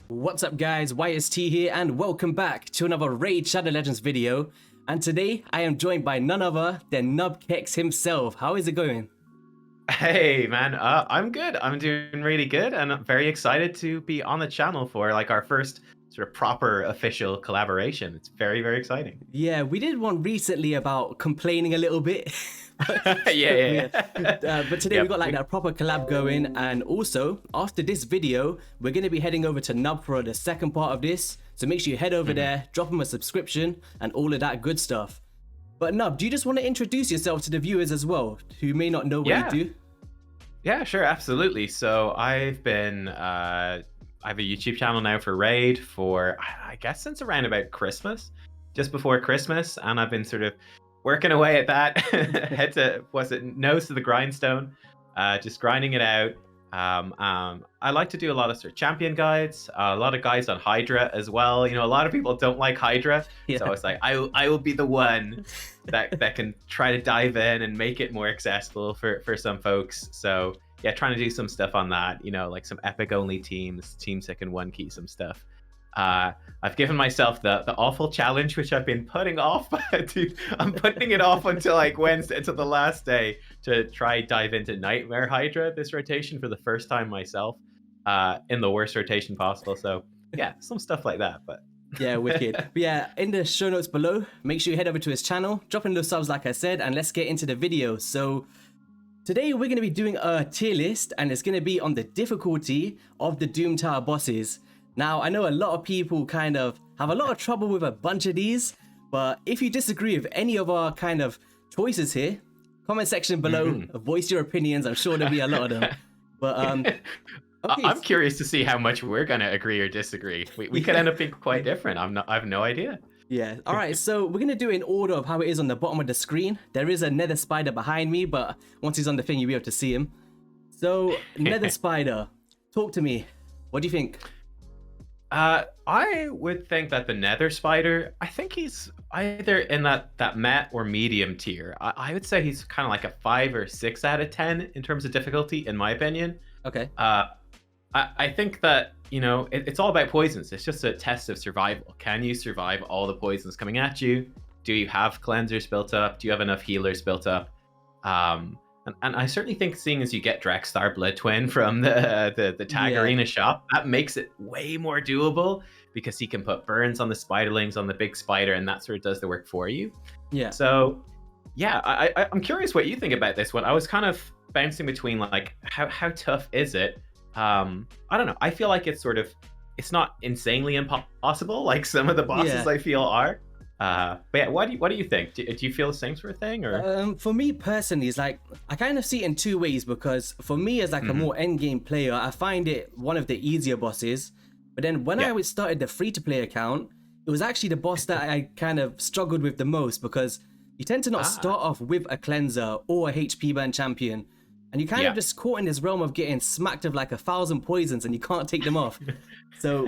What's up guys, YST here and welcome back to another Raid Shadow Legends video. And today I am joined by none other than Nub himself. How is it going? Hey man, I'm good. I'm doing really good and I'm very excited to be on the channel for like our first sort of proper official collaboration. It's very, very exciting. Yeah, we did one recently about complaining a little bit. Yeah. But today we got like that proper collab going, and also after this video we're going to be heading over to Nub for the second part of this, so make sure you head over there, drop him a subscription and all of that good stuff. But Nub, do you just want to introduce yourself to the viewers as well, who may not know what you do? Yeah, sure, absolutely. So I've been I have a YouTube channel now for Raid for I guess since around about Christmas, just before Christmas, and I've been sort of working away at that. Head to nose to the grindstone, just grinding it out. I like to do a lot of sort of champion guides, a lot of guides on Hydra as well. You know, a lot of people don't like Hydra, so I was like, I will be the one that can try to dive in and make it more accessible for some folks. So yeah, trying to do some stuff on that. You know, like some epic only teams that can one key some stuff. I've given myself the awful challenge, which I've been putting off. I'm putting it off until like Wednesday, until the last day, to try dive into Nightmare Hydra this rotation for the first time myself, in the worst rotation possible. So yeah, some stuff like that. But yeah, wicked. But yeah, in the show notes below, make sure you head over to his channel, drop in those subs like I said, and let's get into the video. So today we're going to be doing a tier list, and it's going to be on the difficulty of the Doom Tower bosses. Now, I know a lot of people kind of have a lot of trouble with a bunch of these, but if you disagree with any of our kind of choices here, comment section below, voice your opinions. I'm sure there'll be a lot of them. But okay. I'm curious to see how much we're going to agree or disagree. We could end up being quite different. I have no idea. Yeah. All right. So we're going to do it in order of how it is on the bottom of the screen. There is a Nether Spider behind me, but once he's on the thing, you'll be able to see him. So Nether Spider, talk to me. What do you think? I would think that the Nether Spider, I think he's either in that meh or medium tier. I would say he's kind of like a 5 or 6 out of 10 in terms of difficulty, in my opinion. Okay. I think that, you know, it's all about poisons. It's just a test of survival. Can you survive all the poisons coming at you? Do you have cleansers built up? Do you have enough healers built up? And I certainly think, seeing as you get Drakstar Blood Twin from the Tag Arena shop, that makes it way more doable, because he can put burns on the spiderlings, on the big spider, and that sort of does the work for you. Yeah. So yeah, I'm curious what you think about this one. I was kind of bouncing between like, how tough is it? I don't know. I feel like it's not insanely impossible like some of the bosses I feel are. But yeah, what do you think? Do you feel the same sort of thing, or? For me personally, it's like I kind of see it in two ways, because for me as like a more endgame player, I find it one of the easier bosses. But then when I started the free-to-play account, it was actually the boss that I kind of struggled with the most, because you tend to not start off with a cleanser or a HP burn champion, and you kind of just caught in this realm of getting smacked with like 1,000 poisons and you can't take them off. So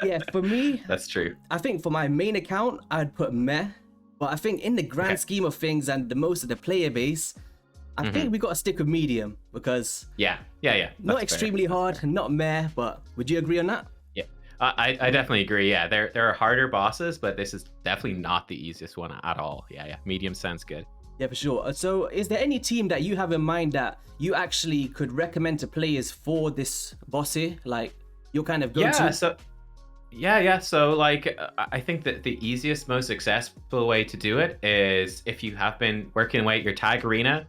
yeah, for me, that's true. I think for my main account, I'd put meh. But I think in the grand scheme of things and the most of the player base, I think we got to stick with medium, because not extremely hard, not meh. But would you agree on that? Yeah, I definitely agree. Yeah, there are harder bosses, but this is definitely not the easiest one at all. Yeah, medium sounds good. Yeah, for sure. So is there any team that you have in mind that you actually could recommend to players for this boss here? Like your kind of go-to? So like, I think that the easiest, most successful way to do it is if you have been working away at your Tag Arena.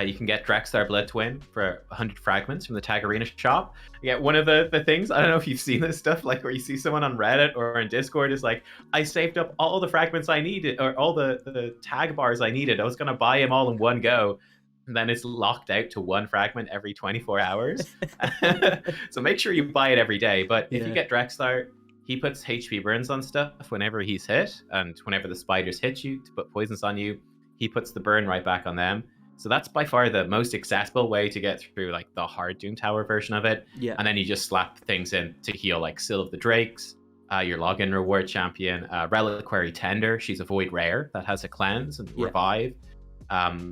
You can get Drakstar Blood Twin for 100 fragments from the Tag Arena shop. Yeah, one of the things, I don't know if you've seen this stuff, like where you see someone on Reddit or on Discord is like, I saved up all the fragments I needed, or all the tag bars I needed. I was going to buy them all in one go. And then it's locked out to 1 fragment every 24 hours. So make sure you buy it every day. But if you get Drakstar, he puts HP burns on stuff whenever he's hit, and whenever the spiders hit you to put poisons on you, he puts the burn right back on them. So that's by far the most accessible way to get through like the hard Doom Tower version of it. Yeah. And then you just slap things in to heal, like Seal of the Drakes, your login reward champion, Reliquary Tender. She's a void rare that has a cleanse and revive.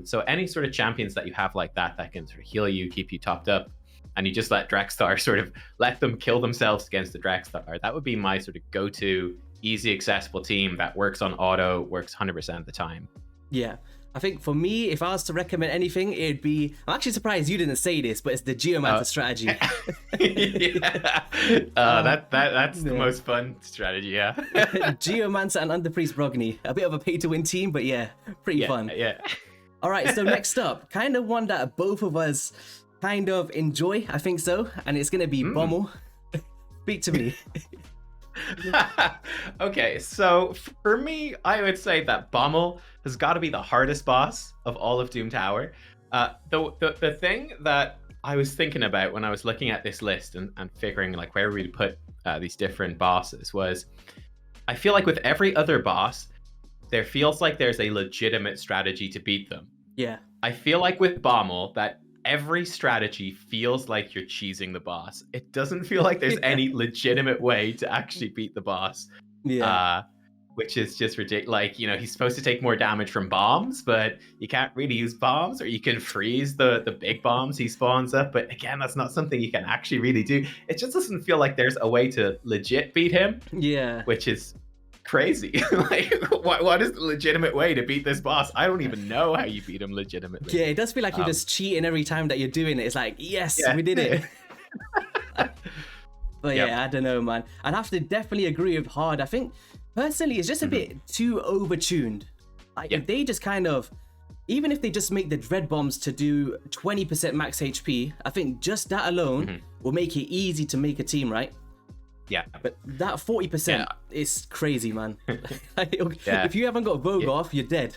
So any sort of champions that you have like that can sort of heal you, keep you topped up, and you just let Drexstar sort of let them kill themselves against the Drexstar. That would be my sort of go-to easy accessible team that works on auto, works 100% of the time. Yeah. I think for me, if I was to recommend anything, it'd be... I'm actually surprised you didn't say this, but it's the Geomancer strategy. That's the most fun strategy, yeah. Geomancer and Underpriest Brogni. A bit of a pay-to-win team, but yeah, pretty fun. Yeah. All right, so next up, kind of one that both of us kind of enjoy, I think so, and it's going to be Bommel. Speak to me. Okay, so for me, I would say that Bommel has got to be the hardest boss of all of Doom Tower. The thing that I was thinking about when I was looking at this list and figuring like where we'd put these different bosses was, I feel like with every other boss, there feels like there's a legitimate strategy to beat them. Yeah. I feel like with Bommel that every strategy feels like you're cheesing the boss. It doesn't feel like there's any legitimate way to actually beat the boss. Yeah. Which is just ridiculous. Like, you know, he's supposed to take more damage from bombs, but you can't really use bombs, or you can freeze the big bombs he spawns up. But again, that's not something you can actually really do. It just doesn't feel like there's a way to legit beat him. Yeah. Which is crazy. Like, what is the legitimate way to beat this boss? I don't even know how you beat him legitimately. Yeah, it does feel like you're just cheating every time that you're doing it. It's like, yes, we did it. But yeah, I don't know, man. I'd have to definitely agree with Hard. I think personally it's just a bit too overtuned. Like if they just kind of, even if they just make the dread bombs to do 20% max HP, I think just that alone will make it easy to make a team, right? Yeah. But that 40% is crazy, man. If you haven't got Vogue off, you're dead.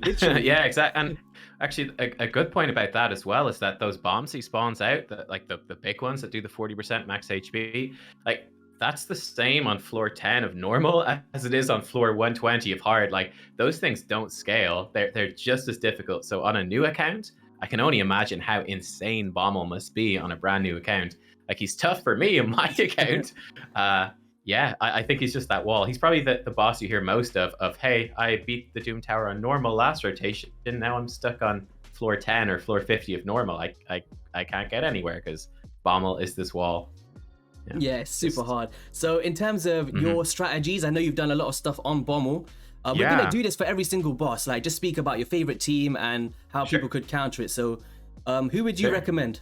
Literally. Yeah, exactly. And actually, a good point about that as well is that those bombs he spawns out, like the big ones that do the 40% max HP, like that's the same on floor 10 of normal as it is on floor 120 of hard. Like those things don't scale. They're just as difficult. So on a new account, I can only imagine how insane Bommel must be on a brand new account. Like he's tough for me in my account. Yeah, I think he's just that wall. He's probably the boss you hear most of, hey, I beat the Doom Tower on normal last rotation, and now I'm stuck on floor 10 or floor 50 of normal. I can't get anywhere because Bommel is this wall. Yeah, it's super hard. So in terms of your strategies, I know you've done a lot of stuff on Bommel. We're going to do this for every single boss. Like just speak about your favorite team and how people could counter it. So who would you recommend?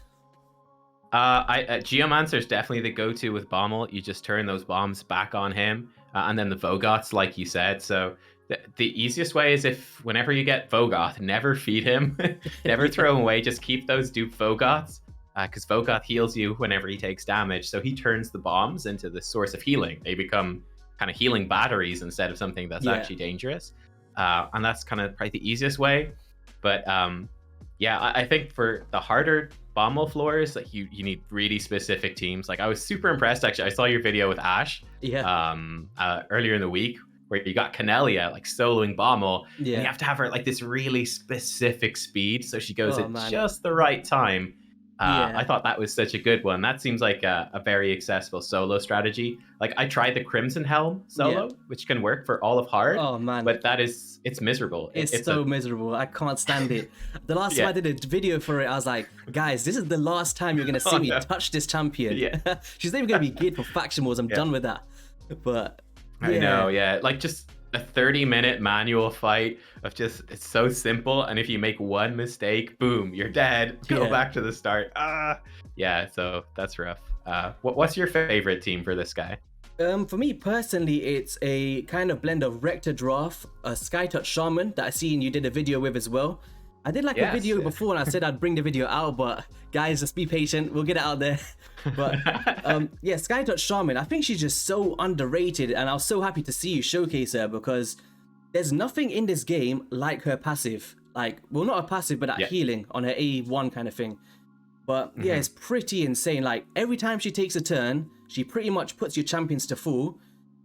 Geomancer is definitely the go-to with Bommel. You just turn those bombs back on him, and then the Vogoths, like you said. So the easiest way is if whenever you get Vogoth, never feed him, never throw him away. Just keep those dupe Vogoths, because Vogoth heals you whenever he takes damage. So he turns the bombs into the source of healing. They become kind of healing batteries instead of something that's actually dangerous. And that's kind of probably the easiest way. But I think for the harder Bommel floors, like you need really specific teams. Like I was super impressed actually. I saw your video with Ash earlier in the week where you got Canelia like soloing Bommel. And you have to have her at like this really specific speed so she goes at just the right time. I thought that was such a good one. That seems like a very accessible solo strategy. Like I tried the Crimson Helm solo, which can work for all of hard. Oh man, but it's miserable. It's so miserable. I can't stand it. The last time I did a video for it, I was like, guys, this is the last time you're gonna see me touch this champion. She's not even gonna be geared for faction wars. I'm done with that. But I know, like just a 30-minute manual fight of just, it's so simple, and if you make one mistake, boom, you're dead. Go back to the start. So that's rough. What's your favorite team for this guy? For me personally, it's a kind of blend of Rector Draft, a Skytouch Shaman that I seen you did a video with as well. I did like a video before and I said I'd bring the video out, but guys, just be patient, we'll get it out there. But Skytouch Shaman, I think she's just so underrated, and I was so happy to see you showcase her because there's nothing in this game like her passive. Like, well, not a passive, but that healing on her A1 kind of thing. But it's pretty insane. Like every time she takes a turn, she pretty much puts your champions to full.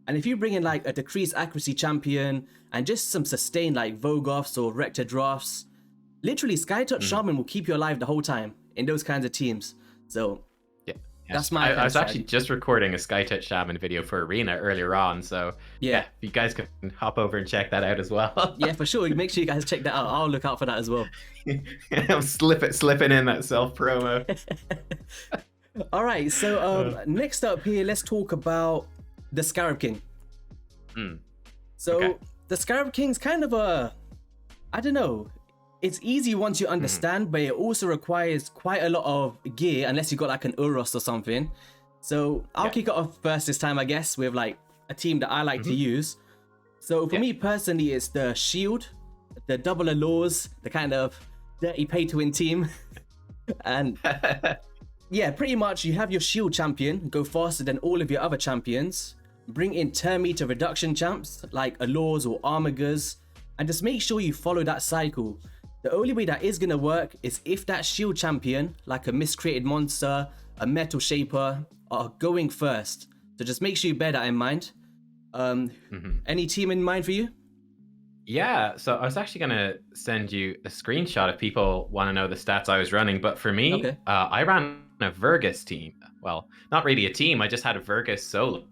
And if you bring in like a decreased accuracy champion and just some sustained like Vogoths or Rector Drafts, literally Skytouch Shaman will keep you alive the whole time in those kinds of teams. So That's my I was actually just recording a SkyTouch Shaman video for Arena earlier on, so yeah, if you guys can hop over and check that out as well. Yeah, for sure. Make sure you guys check that out. I'll look out for that as well. I'm slipping in that self promo. All right, so next up here, let's talk about the Scarab King. So the Scarab King's kind of I don't know. It's easy once you understand, but it also requires quite a lot of gear unless you got like an Uros or something. So I'll kick it off first this time, I guess, with like a team that I like to use. So for me personally, it's the shield, the double allures, the kind of dirty pay to win team. And yeah, pretty much you have your shield champion go faster than all of your other champions. Bring in turn meter reduction champs like allures or armigers, and just make sure you follow that cycle. The only way that is going to work is if that shield champion, like a miscreated monster, a metal shaper, are going first. So just make sure you bear that in mind. Any team in mind for you? Yeah, so I was actually going to send you a screenshot if people want to know the stats I was running. But for me, I ran a Vergus team. Well, not really a team. I just had a Vergus solo.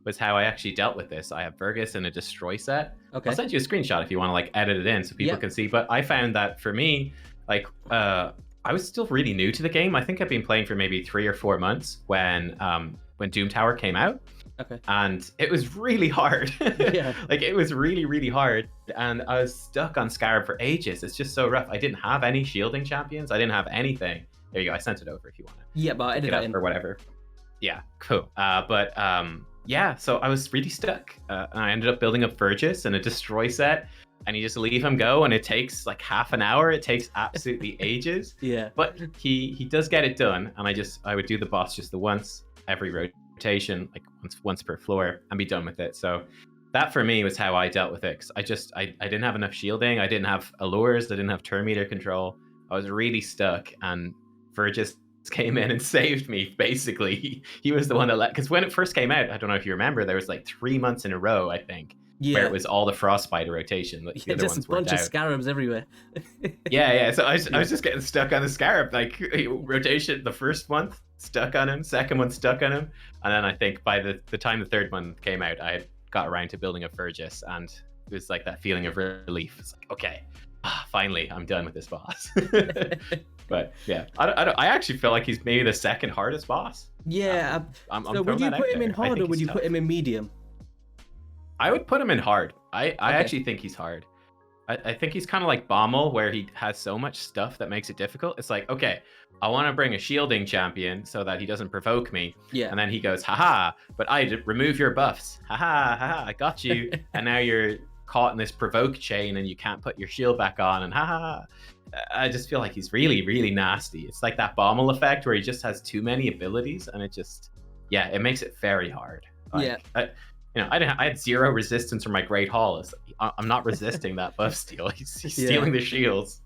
Was how I actually dealt with this. I have Vergus in a destroy set. I'll send you a screenshot if you want to like edit it in so people can see. But I found that for me, like I was still really new to the game. I think I've been playing for maybe 3 or 4 months when Doom Tower came out. And it was really hard. Like it was really, really hard. And I was stuck on Scarab for ages. It's just so rough. I didn't have any shielding champions. I didn't have anything. There you go. I sent it over if you want to. Yeah, but I edit it in. Or whatever. Yeah, cool. Yeah, so I was really stuck. And I ended up building up Vergus in a destroy set, and you just leave him go, and it takes like half an hour. It takes absolutely ages. But he does get it done, and I would do the boss just the once every rotation, like once per floor, and be done with it. So that for me was how I dealt with it. 'Cause I didn't have enough shielding, I didn't have allures, I didn't have turn meter control. I was really stuck, and Vergus came in and saved me. Basically, he was the one that because when it first came out, I don't know if you remember, there was like 3 months in a row, I think, where it was all the Frost Spider rotation. Like, the other just ones a bunch out. of scarabs everywhere. So I was just getting stuck on the Scarab, like rotation. The first month stuck on him, second one stuck on him, and then I think by the time the third one came out, I had got around to building a Vergus, and it was like that feeling of relief. It's like, okay, finally I'm done with this boss. But yeah, I actually feel like he's maybe the second hardest boss. So would you put him in hard or would you put him in medium? I would put him in hard. I actually think he's hard. I think he's kind of like Bommel, where he has so much stuff that makes it difficult. It's like, okay, I want to bring a shielding champion so that he doesn't provoke me. And then he goes, haha, but I remove your buffs. Haha, I got you. And now you're caught in this provoke chain and you can't put your shield back on, and haha. I just feel like he's really, really nasty. It's like that Bommel effect where he just has too many abilities, and it just, it makes it very hard. Like, I had 0 resistance from my Great Hall. I'm not resisting that buff steal. He's stealing the shields.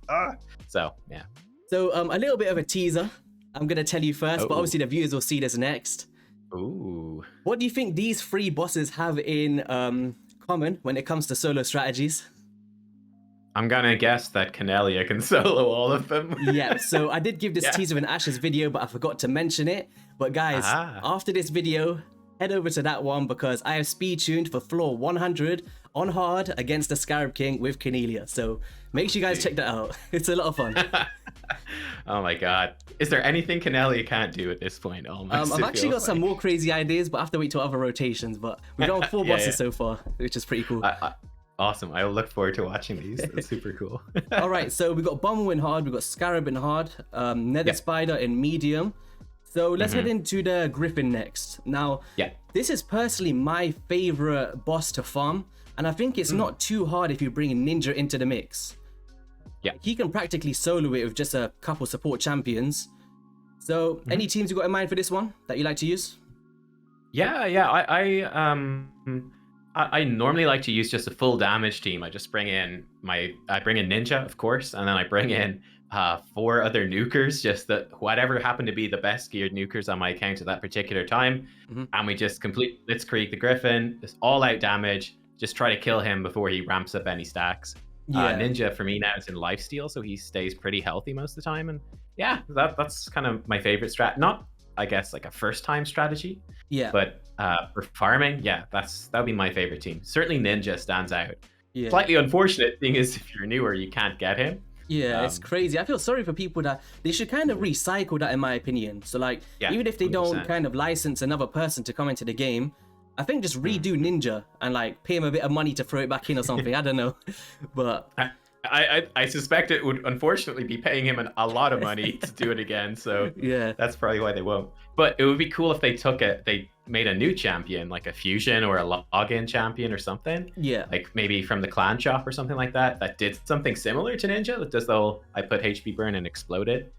So yeah. So a little bit of a teaser. I'm gonna tell you first, but obviously the viewers will see this next. What do you think these 3 bosses have in common when it comes to solo strategies? I'm gonna guess that Canelia can solo all of them. So I did give this teaser in Ash's video, but I forgot to mention it. But guys, after this video, head over to that one because I have speed tuned for floor 100 on hard against the Scarab King with Canelia. So make sure you guys check that out. It's a lot of fun. Oh my god. Is there anything Canelia can't do at this point? I've actually got some more crazy ideas, but I have to wait till other rotations. But we've done 4 bosses so far, which is pretty cool. Awesome. I look forward to watching these. That's super cool. All right, so we got Bommel in hard, we got Scarab in hard, Nether Spider in medium. So let's head into the Griffin next. Now, this is personally my favorite boss to farm, and I think it's not too hard if you bring Ninja into the mix. He can practically solo it with just a couple support champions. So any teams you got in mind for this one that you like to use? I normally like to use just a full damage team. I just bring in Ninja, of course, and then I bring in 4 other nukers, just that whatever happened to be the best geared nukers on my account at that particular time. And we just complete Blitzkrieg the Griffin, just all out damage, just try to kill him before he ramps up any stacks. Ninja for me now is in lifesteal, so he stays pretty healthy most of the time. And that's kind of my favorite strat. I guess, like a first time strategy. Yeah. But for farming, yeah, that would be my favorite team. Certainly Ninja stands out. Yeah. Slightly unfortunate thing is if you're newer, you can't get him. Yeah, it's crazy. I feel sorry for people that they should kind of recycle that, in my opinion. So like, Yeah, even if they don't 100%. kind of license another person to come into the game, I think just redo Ninja and like pay him a bit of money to throw it back in or something. I don't know, but I suspect it would unfortunately be paying him a lot of money to do it again. So yeah, that's probably why they won't. But it would be cool if they made a new champion, like a fusion or a login champion or something. Yeah, like maybe from the clan shop or something like that, that did something similar to Ninja, that does the whole I put HP burn and explode it.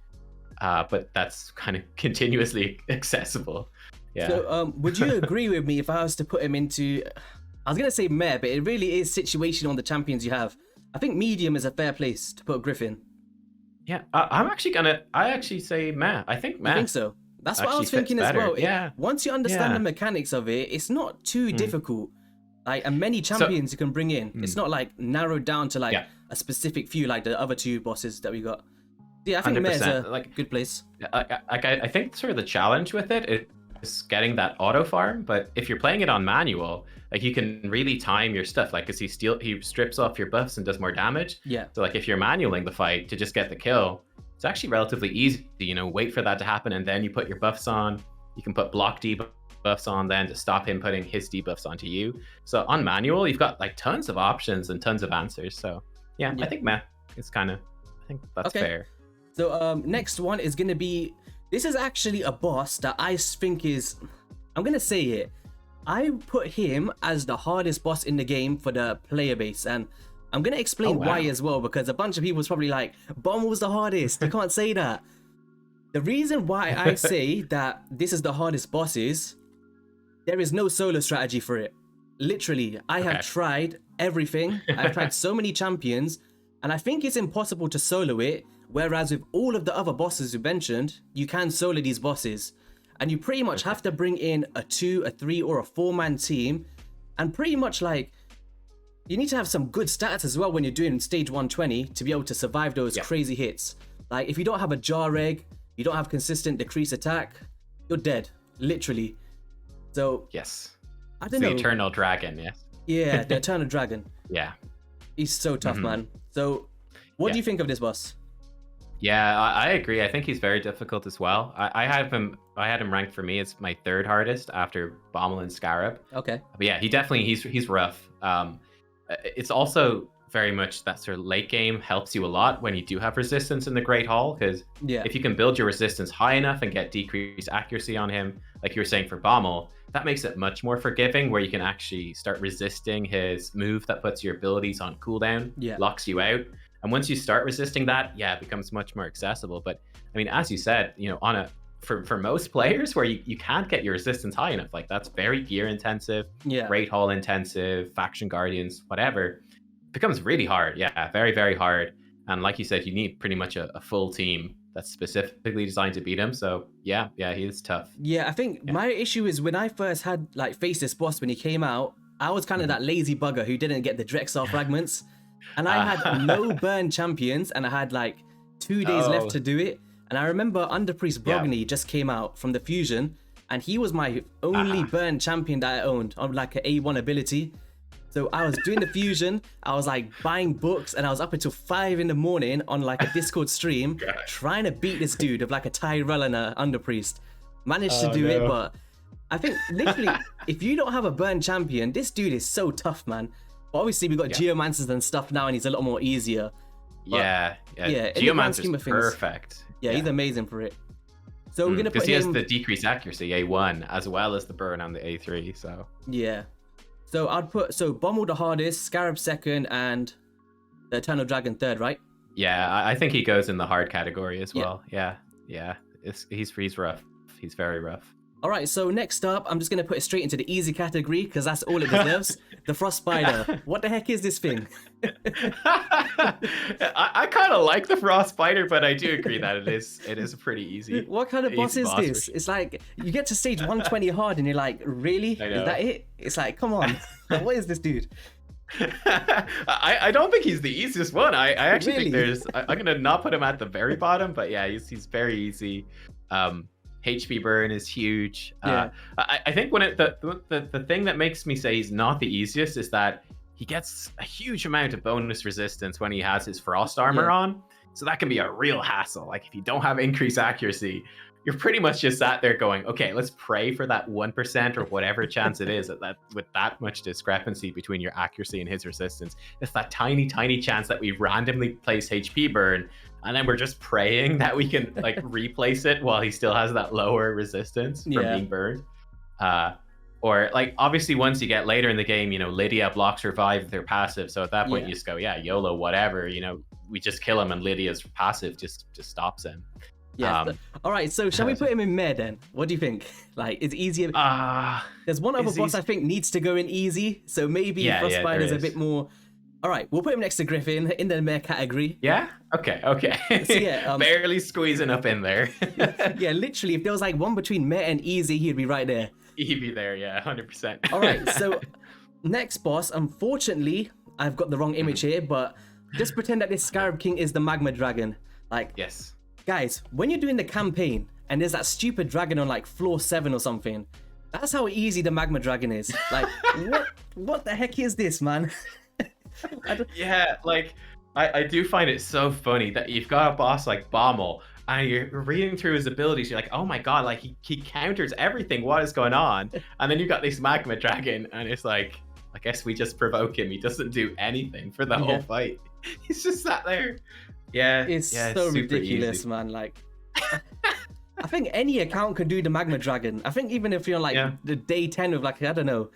But that's kind of continuously accessible. Yeah. So would you agree with me if I was to put him into, I was gonna say meh, but it really is situational on the champions you have. I think medium is a fair place to put Griffin. Yeah, I actually say meh. I think meh. I think so. That's what I actually was thinking fits as well. better. Yeah. Once you understand Yeah. the mechanics of it, it's not too difficult. Like, and many champions you can bring in. It's not like narrowed down to like a specific few, like the other two bosses that we got. Yeah, I think Meh's a like good place. I think sort of the challenge with it is getting that auto farm. But if you're playing it on manual, like you can really time your stuff. Like, cause he strips off your buffs and does more damage. Yeah. So like if you're manualing the fight to just get the kill, it's actually relatively easy. You know, wait for that to happen and then you put your buffs on. You can put block debuffs on then to stop him putting his debuffs onto you. So on manual, you've got like tons of options and tons of answers. So yeah. I think meh. It's kind of, I think that's fair. So next one is gonna be, this is actually a boss that I think is, I'm gonna say it, I put him as the hardest boss in the game for the player base, and I'm gonna explain why as well, because a bunch of people was probably like, Bomb was the hardest, you can't say that. The reason why I say that this is the hardest boss is, there is no solo strategy for it. Literally, I have tried everything, I've tried so many champions, and I think it's impossible to solo it, whereas with all of the other bosses you mentioned, you can solo these bosses. And you pretty much have to bring in a 2, a 3, or a 4-man team. And pretty much like, you need to have some good stats as well when you're doing stage 120 to be able to survive those crazy hits. Like if you don't have a jar egg, you don't have consistent decrease attack, you're dead, literally. So yes, I don't know. The Eternal Dragon, yes. Yeah, the Eternal Dragon. Yeah. He's so tough, man. So what do you think of this boss? Yeah, I agree. I think he's very difficult as well. I had him ranked for me as my third hardest after Bommel and Scarab. Okay. But yeah, he's rough. It's also very much that sort of late game helps you a lot when you do have resistance in the Great Hall, because if you can build your resistance high enough and get decreased accuracy on him, like you were saying for Bommel, that makes it much more forgiving, where you can actually start resisting his move that puts your abilities on cooldown, locks you out. And once you start resisting that, it becomes much more accessible. But I mean, as you said, you know, for most players where you can't get your resistance high enough, like that's very gear intensive, Great Hall intensive, faction guardians, whatever, it becomes really hard. Yeah, very, very hard. And like you said, you need pretty much a full team that's specifically designed to beat him. So yeah, he is tough. Yeah, I think my issue is when I first had like faced this boss when he came out, I was kind of that lazy bugger who didn't get the Drexar fragments. And I had no burn champions, and I had like 2 days left to do it. And I remember Underpriest Brogny just came out from the fusion, and he was my only burn champion that I owned on like an A1 ability. So I was doing the fusion, I was like buying books, and I was up until 5 in the morning on like a Discord stream trying to beat this dude of like a Tyrell and a Underpriest. Managed to do it, but I think literally if you don't have a burn champion, this dude is so tough, man. But obviously, we've got Geomancers and stuff now, and he's a lot more easier. But, Geomancer's perfect. Yeah, he's amazing for it. So we're gonna put him. Because he has the decreased accuracy A1 as well as the burn on the A3. So yeah. So I'd put Bommel the hardest, Scarab second, and the Eternal Dragon third, right? Yeah, I think he goes in the hard category as well. Yeah. He's rough. He's very rough. All right, so next up, I'm just going to put it straight into the easy category because that's all it deserves. The Frost Spider. What the heck is this thing? I kind of like the Frost Spider, but I do agree that it is pretty easy. What kind of boss is this? It's like, you get to stage 120 hard and you're like, really? Is that it? It's like, come on. What is this dude? I don't think he's the easiest one. I actually think I'm going to not put him at the very bottom, but yeah, he's very easy. HP burn is huge. Yeah. I think when the thing that makes me say he's not the easiest is that he gets a huge amount of bonus resistance when he has his frost armor on. So that can be a real hassle. Like if you don't have increased accuracy, you're pretty much just sat there going, okay, let's pray for that 1% or whatever chance it is that with that much discrepancy between your accuracy and his resistance. It's that tiny, tiny chance that we randomly place HP burn, and then we're just praying that we can like replace it while he still has that lower resistance from being burned. Or like obviously once you get later in the game, you know, Lydia blocks revive with her passive. So at that point you just go, yeah, YOLO, whatever, you know, we just kill him and Lydia's passive just stops him. Yeah. All right. So shall we put him in Meh then? What do you think? Like, it's easier. There's one other boss I think needs to go in easy. So maybe Frost Spider's a bit more. All right. We'll put him next to Griffin in the Meh category. Yeah. Okay. So yeah, barely squeezing up in there. Yeah. Literally, if there was like one between Meh and easy, he'd be right there. He'd be there. Yeah. 100%. All right. So next boss, unfortunately, I've got the wrong image here, but just pretend that this Scarab King is the Magma Dragon. Like. Yes. Guys, when you're doing the campaign and there's that stupid dragon on like floor 7 or something, that's how easy the Magma Dragon is. Like, what the heck is this, man? Yeah, like, I do find it so funny that you've got a boss like Bommel and you're reading through his abilities, you're like, oh my god, like he counters everything, what is going on? And then you got this Magma Dragon and it's like, I guess we just provoke him, he doesn't do anything for the whole fight. He's just sat there. Yeah, it's so ridiculous, easy. Man. Like, I think any account could do the Magma Dragon. I think even if you're like the day 10 of like, I don't know.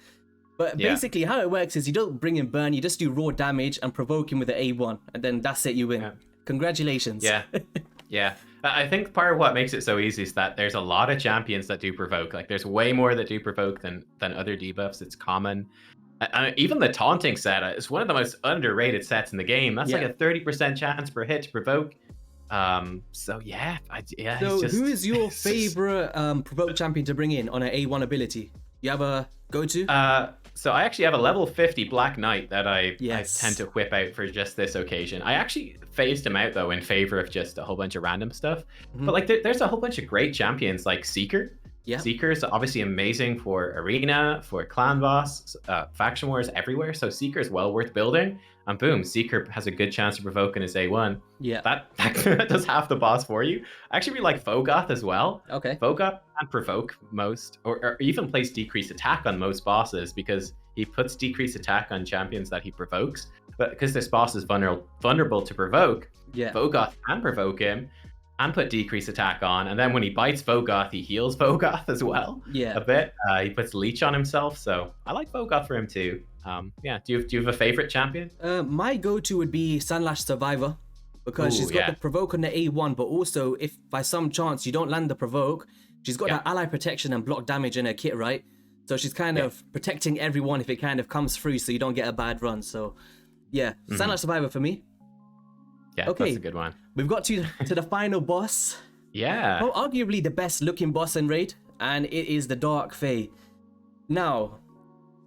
But basically how it works is you don't bring in burn, you just do raw damage and provoke him with the A1. And then that's it, you win. Yeah. Congratulations. Yeah. I think part of what makes it so easy is that there's a lot of champions that do provoke. Like there's way more that do provoke than other debuffs. It's common. Even the taunting set is one of the most underrated sets in the game. That's like a 30% chance per hit to provoke. So yeah. So who is your favorite provoke champion to bring in on an A1 ability? You have a go-to? So I actually have a level 50 Black Knight that I tend to whip out for just this occasion. I actually phased him out though in favor of just a whole bunch of random stuff. But like there's a whole bunch of great champions like Seeker. Yeah. Seeker is obviously amazing for arena, for clan boss, faction wars everywhere. So Seeker is well worth building. And boom, Seeker has a good chance of provoking his A1. Yeah. That does half the boss for you. I actually really like Fogoth as well. Okay. Fogoth can provoke most, or even place decreased attack on most bosses because he puts decreased attack on champions that he provokes. But because this boss is vulnerable to provoke, Fogoth can provoke him and put decreased attack on, and then when he bites Fogoth, he heals Fogoth as well. Yeah, a bit. He puts leech on himself, so I like Fogoth for him too. Yeah, do you have a favorite champion? My go-to would be Sandlash Survivor because she's got the provoke on the A1, but also if by some chance you don't land the provoke, she's got that ally protection and block damage in her kit, right? So she's kind of protecting everyone if it kind of comes through, so you don't get a bad run. So yeah, Sandlash Survivor for me. Yeah, that's a good one. We've got to the final boss. Yeah. Well, arguably the best looking boss in Raid, and it is the Dark Fae. Now,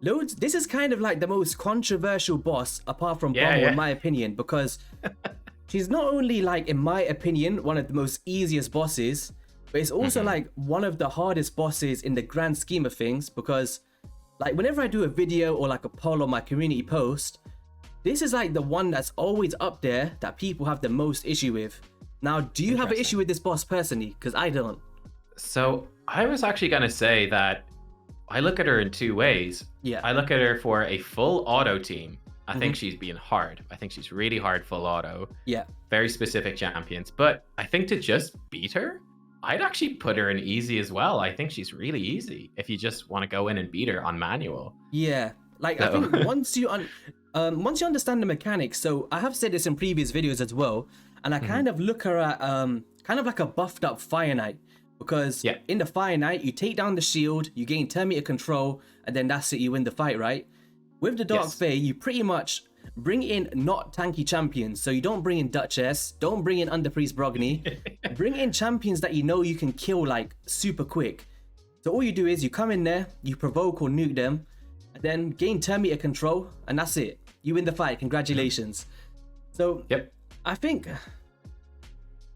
this is kind of like the most controversial boss apart from Bommel in my opinion, because she's not only like, in my opinion, one of the most easiest bosses, but it's also like one of the hardest bosses in the grand scheme of things, because like whenever I do a video or like a poll on my community post, this is like the one that's always up there that people have the most issue with. Now, do you have an issue with this boss personally? Because I don't. So I was actually going to say that I look at her in two ways. Yeah. I look at her for a full auto team. I think she's being hard. I think she's really hard full auto. Yeah. Very specific champions. But I think to just beat her, I'd actually put her in easy as well. I think she's really easy if you just want to go in and beat her on manual. Yeah. Like, I think once you understand the mechanics, so I have said this in previous videos as well, and I kind of look her at kind of like a buffed up Fire Knight, because in the Fire Knight, you take down the shield, you gain 10 meter control, and then that's it, you win the fight, right? With the Dark Fae, you pretty much bring in not tanky champions, so you don't bring in Duchess, don't bring in Underpriest Brogni, bring in champions that you know you can kill like super quick. So all you do is you come in there, you provoke or nuke them, and then gain 10 meter control, and that's it. You win the fight. Congratulations. So I think,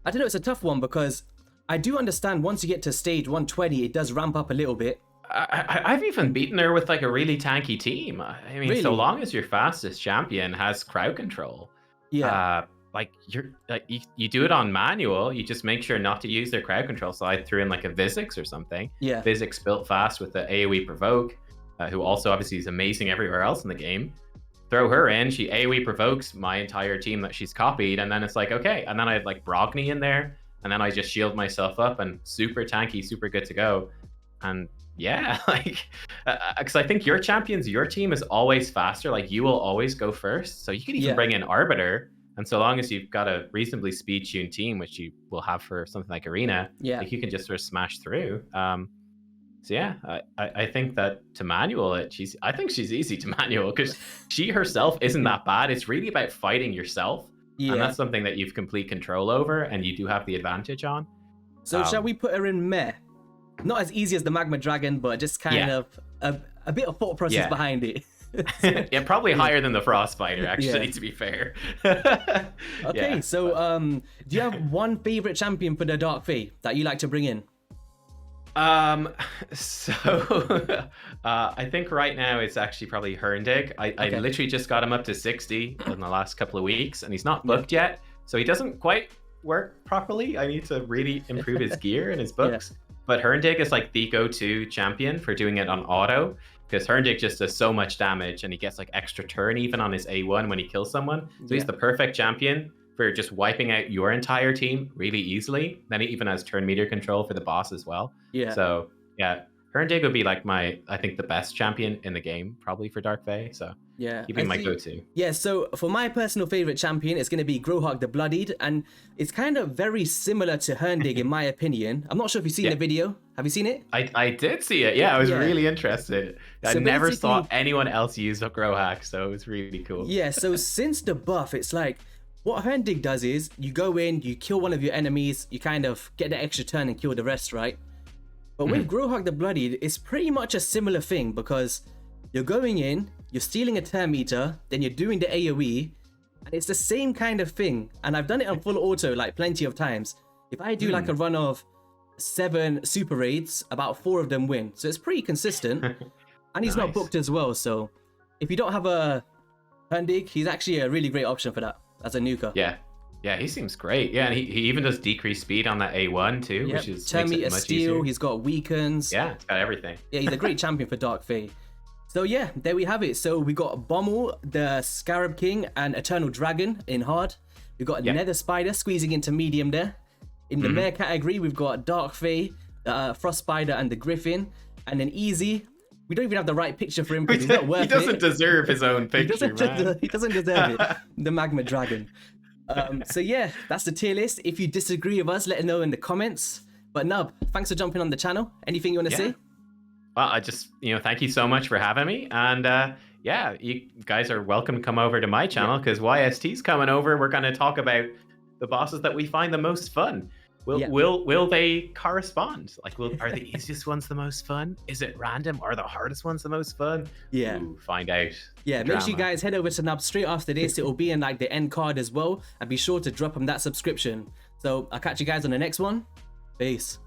I don't know, it's a tough one because I do understand once you get to stage 120, it does ramp up a little bit. I've even beaten her with like a really tanky team. I mean, Really? so long as your fastest champion has crowd control, Yeah. like you do it on manual. You just make sure not to use their crowd control. So I threw in like a Vizix or something. Yeah. Vizix built fast with the AoE provoke, who also obviously is amazing everywhere else in the game. Throw her in, she AoE provokes my entire team that she's copied, and then it's like, okay. And then I had like Brogni in there, and then I just shield myself up and super tanky, super good to go. And yeah, like, because I think your team is always faster. Like, you will always go first. So you can even bring in Arbiter. And so long as you've got a reasonably speed-tuned team, which you will have for something like Arena, like, you can just sort of smash through. So yeah, I think that to manual it, I think she's easy to manual because she herself isn't that bad. It's really about fighting yourself. Yeah. And that's something that you've complete control over and you do have the advantage on. So shall we put her in meh? Not as easy as the Magma Dragon, but just kind of a bit of thought process behind it. Yeah, probably higher than the Frost Spider, actually, to be fair. Okay, so do you have one favorite champion for the Dark Fae that you like to bring in? So I think right now it's actually probably Herndig. I literally just got him up to 60 in the last couple of weeks, and he's not booked yet, so he doesn't quite work properly. I need to really improve his gear and his books. But Herndig is like the go-to champion for doing it on auto, because Herndig just does so much damage, and he gets like extra turn even on his A1 when he kills someone. So he's the perfect champion for just wiping out your entire team really easily. Then he even has turn meter control for the boss as well. Yeah. So yeah, Herndig would be like I think the best champion in the game, probably for Dark Fae. So yeah, he'd be my go-to. Yeah, so for my personal favorite champion, it's going to be Grohog the Bloodied, and it's kind of very similar to Herndig in my opinion. I'm not sure if you've seen the video. Have you seen it? I did see it. Yeah, I was really interested. I never saw anyone else use a Grohog, so it was really cool. Yeah, so since the buff, it's like, what Herndig does is, you go in, you kill one of your enemies, you kind of get the extra turn and kill the rest, right? But with Grohog the Bloodied, it's pretty much a similar thing, because you're going in, you're stealing a turn meter, then you're doing the AoE, and it's the same kind of thing. And I've done it on full auto like plenty of times. If I do like a run of 7 super raids, about 4 of them win. So it's pretty consistent. And he's not booked as well, so if you don't have a Herndig, he's actually a really great option for that as a nuker. Yeah, he seems great. Yeah, and he even does decreased speed on that A1 too, which is turn meter steal. Easier. He's got weakens. Yeah, it's got everything. Yeah, he's a great champion for Dark Fae. So yeah, there we have it. So we got Bommel, the Scarab King, and Eternal Dragon in hard. We've got Nether Spider squeezing into medium there. In the mare category, we've got Dark Fae, Frost Spider, and the Griffin. And then easy, we don't even have the right picture for him because he's not worth it. He doesn't deserve his own picture, he doesn't deserve it. The Magma Dragon. So yeah, that's the tier list. If you disagree with us, let us know in the comments. But Nub, thanks for jumping on the channel. Anything you want to say? Well, I just, thank you so much for having me. And yeah, you guys are welcome to come over to my channel because YST's coming over. We're going to talk about the bosses that we find the most fun. Will they correspond? Like, are the easiest ones the most fun? Is it random? Are the hardest ones the most fun? Yeah. Ooh, find out. Yeah, make sure you guys head over to Nub straight after this. It will be in like the end card as well. And be sure to drop them that subscription. So I'll catch you guys on the next one. Peace.